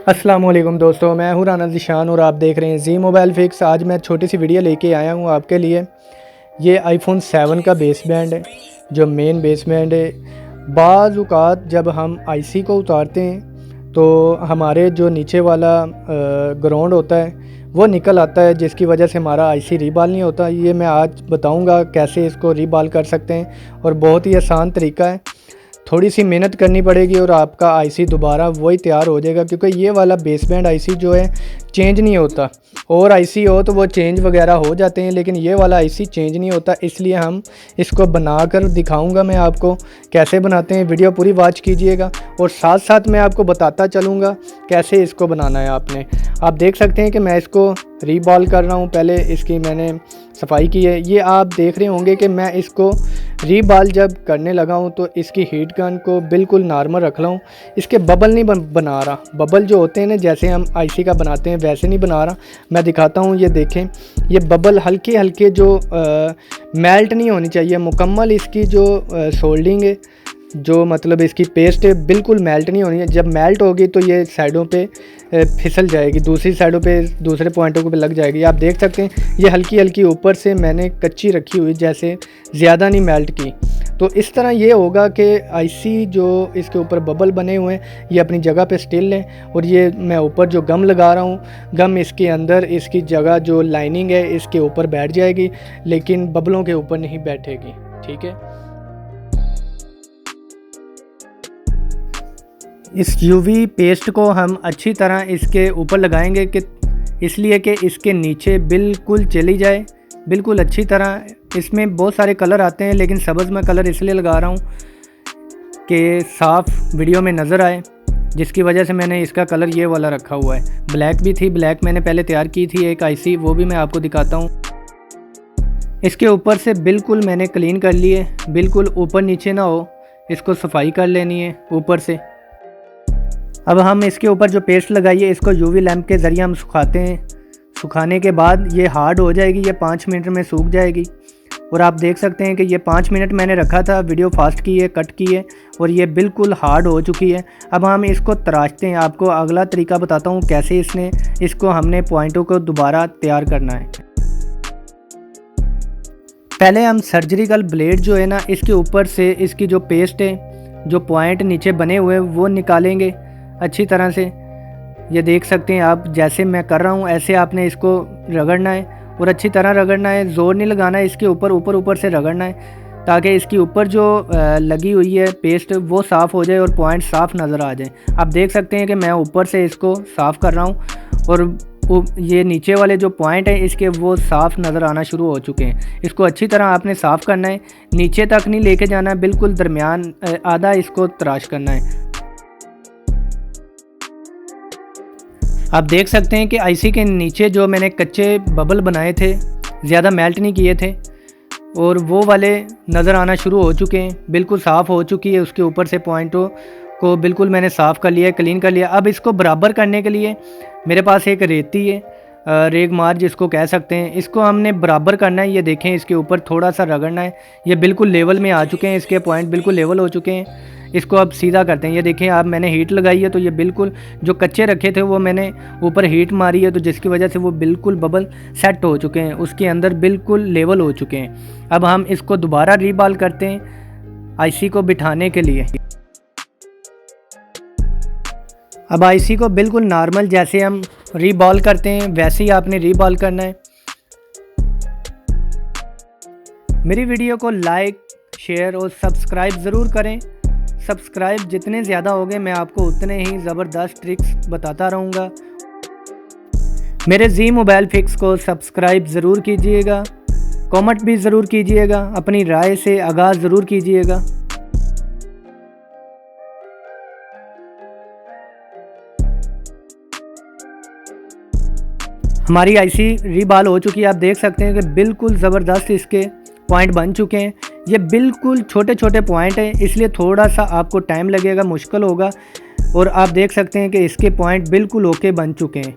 अस्सलाम वालेकुम दोस्तों, मैं हूं राना ज़ीशान और आप देख रहे हैं जी मोबाइल फिक्स। आज मैं छोटी सी वीडियो लेके आया हूं आपके लिए। ये आईफोन 7 का बेस बैंड है, जो मेन बेस बैंड है। बाज़ औक़ात जब हम आईसी को उतारते हैं तो हमारे जो नीचे वाला ग्राउंड होता है वो निकल आता है, जिसकी वजह से हमारा आईसी रीबाल नहीं होता। ये मैं आज बताऊंगा कैसे इसको रीबाल कर सकते हैं, और बहुत ही आसान तरीका है। थोड़ी सी मेहनत करनी पड़ेगी और आपका आईसी दोबारा वही तैयार हो जाएगा, क्योंकि ये वाला बेस बैंड आईसी जो है चेंज नहीं होता। और आईसी हो तो वो चेंज वगैरह हो जाते हैं, लेकिन ये वाला आईसी चेंज नहीं होता। इसलिए हम इसको बनाकर दिखाऊंगा मैं आपको कैसे बनाते हैं। वीडियो पूरी वॉच कीजिएगा और साथ साथ मैं आपको बताता चलूँगा कैसे इसको बनाना है आपने। आप देख सकते हैं कि मैं इसको रीबॉल कर रहा हूँ। पहले इसकी मैंने सफाई की है। ये आप देख रहे होंगे कि मैं इसको रीबॉल जब करने लगा हूँ तो इसकी हीट गन को बिल्कुल नॉर्मल रख रहा हूँ। इसके बबल नहीं बना रहा। बबल जो होते हैं ना, जैसे हम आईसी का बनाते हैं वैसे नहीं बना रहा। मैं दिखाता हूँ, ये देखें, ये बबल हल्के हल्के जो मेल्ट नहीं होनी चाहिए। मुकम्मल इसकी जो सोल्डिंग है, जो मतलब इसकी पेस्ट है, बिल्कुल मेल्ट नहीं होनी है। जब मेल्ट होगी तो ये साइडों पे फिसल जाएगी, दूसरी साइडों पे दूसरे पॉइंटों पे लग जाएगी। आप देख सकते हैं ये हल्की हल्की ऊपर से मैंने कच्ची रखी हुई, जैसे ज़्यादा नहीं मेल्ट की। तो इस तरह ये होगा कि आईसी जो इसके ऊपर बबल बने हुए हैं ये अपनी जगह पे स्टिल है। और ये मैं ऊपर जो गम लगा रहा हूँ, गम इसके अंदर इसकी जगह जो लाइनिंग है इसके ऊपर बैठ जाएगी, लेकिन बबलों के ऊपर नहीं बैठेगी। ठीक है। इस यूवी पेस्ट को हम अच्छी तरह इसके ऊपर लगाएंगे, कि इसलिए कि इसके नीचे बिल्कुल चली जाए, बिल्कुल अच्छी तरह। इसमें बहुत सारे कलर आते हैं, लेकिन सब्ज़ में कलर इसलिए लगा रहा हूँ कि साफ़ वीडियो में नज़र आए, जिसकी वजह से मैंने इसका कलर ये वाला रखा हुआ है। ब्लैक भी थी, ब्लैक मैंने पहले तैयार की थी एक आईसी, वो भी मैं आपको दिखाता हूँ। इसके ऊपर से बिल्कुल मैंने क्लीन कर लिए, बिल्कुल ऊपर नीचे ना हो, इसको सफाई कर लेनी है ऊपर से। अब हम इसके ऊपर जो पेस्ट लगाई है इसको यूवी लैंप के ज़रिए हम सुखाते हैं। सुखाने के बाद ये हार्ड हो जाएगी, ये 5 मिनट में सूख जाएगी। और आप देख सकते हैं कि ये 5 मिनट मैंने रखा था, वीडियो फास्ट की है, कट की है, और ये बिल्कुल हार्ड हो चुकी है। अब हम इसको तराशते हैं। आपको अगला तरीका बताता हूँ कैसे इसको हमने पॉइंटों को दोबारा तैयार करना है। पहले हम सर्जिकल ब्लेड जो है ना, इसके ऊपर से इसकी जो पेस्ट है, जो पॉइंट नीचे बने हुए हैं वो निकालेंगे अच्छी तरह से। ये देख सकते हैं आप, जैसे मैं कर रहा हूँ ऐसे आपने इसको रगड़ना है, और अच्छी तरह रगड़ना है, ज़ोर नहीं लगाना है। इसके ऊपर से रगड़ना है, ताकि इसके ऊपर जो लगी हुई है पेस्ट वो साफ़ हो जाए और पॉइंट साफ़ नज़र आ जाए। आप देख सकते हैं कि मैं ऊपर से इसको साफ़ कर रहा हूँ, और ये नीचे वाले जो पॉइंट हैं इसके वो साफ़ नज़र आना शुरू हो चुके हैं। इसको अच्छी तरह आपने साफ़ करना है, नीचे तक नहीं लेके जाना है, बिल्कुल दरमियान आधा इसको तराश करना है। आप देख सकते हैं कि आईसी के नीचे जो मैंने कच्चे बबल बनाए थे, ज़्यादा मेल्ट नहीं किए थे, और वो वाले नज़र आना शुरू हो चुके हैं, बिल्कुल साफ़ हो चुकी है। उसके ऊपर से पॉइंटों को बिल्कुल मैंने साफ़ कर लिया है, क्लीन कर लिया। अब इसको बराबर करने के लिए मेरे पास एक रेती है, रेगमार जिसको कह सकते हैं, इसको हमने बराबर करना है। ये देखें, इसके ऊपर थोड़ा सा रगड़ना है। ये बिल्कुल लेवल में आ चुके हैं, इसके पॉइंट बिल्कुल लेवल हो चुके हैं। इसको अब सीधा करते हैं। ये देखें आप, मैंने हीट लगाई है, तो ये बिल्कुल जो कच्चे रखे थे वो मैंने ऊपर हीट मारी है, तो जिसकी वजह से वो बिल्कुल बबल सेट हो चुके हैं, उसके अंदर बिल्कुल लेवल हो चुके हैं। अब हम इसको दोबारा रीबॉल करते हैं आईसी को बिठाने के लिए। अब आईसी को बिल्कुल नॉर्मल जैसे हम रीबॉल करते हैं वैसे ही आपने रीबॉल करना है। मेरी वीडियो को लाइक, शेयर और सब्सक्राइब ज़रूर करें। सब्सक्राइब जितने ज़्यादा होंगे मैं आपको उतने ही ज़बरदस्त ट्रिक्स बताता रहूँगा। मेरे जी मोबाइल फिक्स को सब्सक्राइब ज़रूर कीजिएगा, कमेंट भी ज़रूर कीजिएगा, अपनी राय से आगाज़ ज़रूर कीजिएगा। हमारी आईसी रीबॉल हो चुकी है। आप देख सकते हैं कि बिल्कुल ज़बरदस्त इसके पॉइंट बन चुके हैं। ये बिल्कुल छोटे छोटे पॉइंट हैं, इसलिए थोड़ा सा आपको टाइम लगेगा, मुश्किल होगा। और आप देख सकते हैं कि इसके पॉइंट बिल्कुल ओके बन चुके हैं।